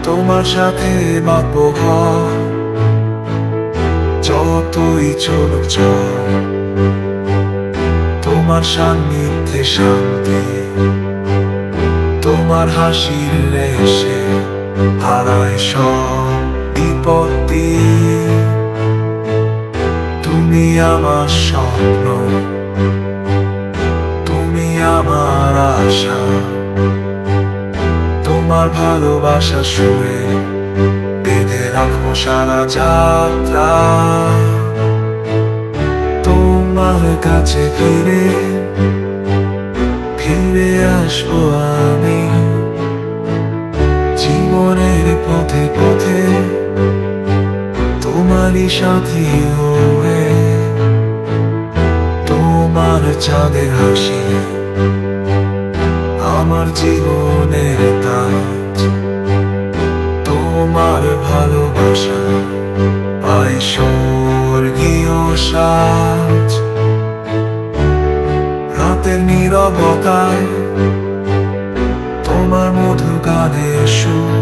তোমার সাথে বাঁধব যতই চলুক ঝড়, তোমার সান্নিধ্যে শান্তি, তোমার হাসির রেশে হারায় সব বিপত্তি। তুমি আমার স্বপ্ন, তুমি আমার আশা, তোমার ভালোবাসা সুরে বেঁধে রাখো সারা যাত্রা। তোমার কাছে ফিরে ফিরে আসবো আমি, জীবনের পথে পথে তোমারই সাথী হয়ে। তোমার চাঁদের হাসি আমার জীবনের তাজ, তোমার ভালোবাসা পাই স্বর্গীয় সাজ। রাতের নীরবতায় তোমার মধুর গানের সুর